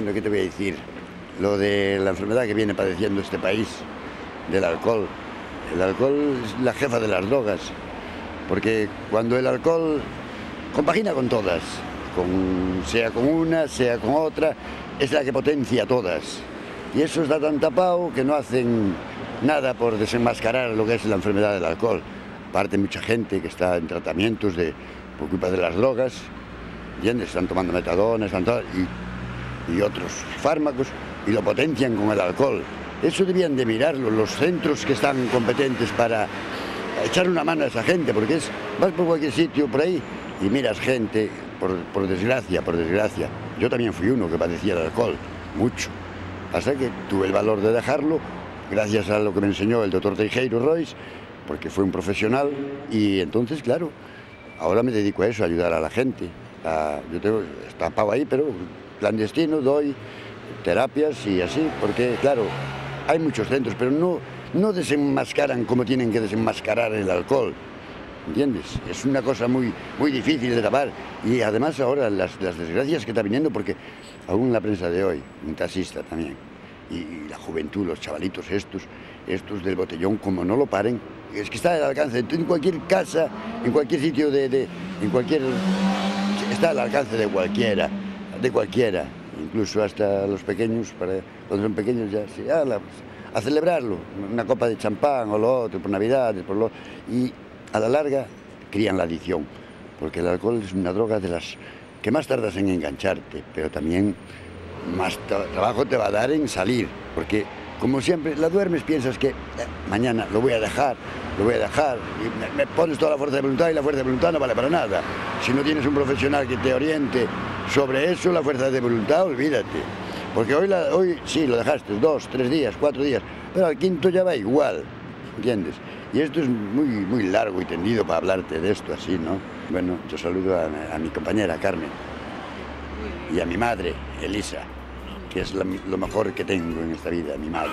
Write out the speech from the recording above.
Bueno, ¿qué te voy a decir? Lo de la enfermedad que viene padeciendo este país, del alcohol. El alcohol es la jefa de las drogas, porque cuando el alcohol compagina con todas, sea con una, sea con otra, es la que potencia a todas. Y eso está tan tapado que no hacen nada por desenmascarar lo que es la enfermedad del alcohol. Aparte, mucha gente que está en tratamientos por culpa de las drogas, ¿entiendes? Están tomando metadona, y otros fármacos, y lo potencian con el alcohol. Eso debían de mirarlo los centros que están competentes para echar una mano a esa gente, porque vas por cualquier sitio por ahí y miras gente, por desgracia. Yo también fui uno que padecía el alcohol, mucho. Hasta que tuve el valor de dejarlo, gracias a lo que me enseñó el doctor Teijeiro Royce, porque fue un profesional, y entonces, claro, ahora me dedico a eso, a ayudar a la gente. Yo tengo estampado ahí, pero clandestino, doy terapias y así, porque, claro, hay muchos centros, pero no desenmascaran como tienen que desenmascarar el alcohol, ¿entiendes? Es una cosa muy difícil de tapar, y además ahora las desgracias que está viniendo, porque aún en la prensa de hoy, un taxista también, y la juventud, los chavalitos estos del botellón, como no lo paren, es que está al alcance, en cualquier casa, en cualquier sitio, está al alcance de cualquiera, incluso hasta los pequeños, cuando son pequeños ya, sí, a celebrarlo, una copa de champán o lo otro, por Navidades, y a la larga crían la adicción, porque el alcohol es una droga de las que más tardas en engancharte, pero también más trabajo te va a dar en salir, porque como siempre la duermes, piensas que mañana lo voy a dejar, y me pones toda la fuerza de voluntad, y la fuerza de voluntad no vale para nada. Si no tienes un profesional que te oriente sobre eso, la fuerza de voluntad, olvídate. Porque hoy sí, lo dejaste 2, 3 días, 4 días, pero al quinto ya va igual, ¿entiendes? Y esto es muy largo y tendido para hablarte de esto así, ¿no? Bueno, yo saludo a mi compañera Carmen y a mi madre, Elisa, que es lo mejor que tengo en esta vida, mi madre.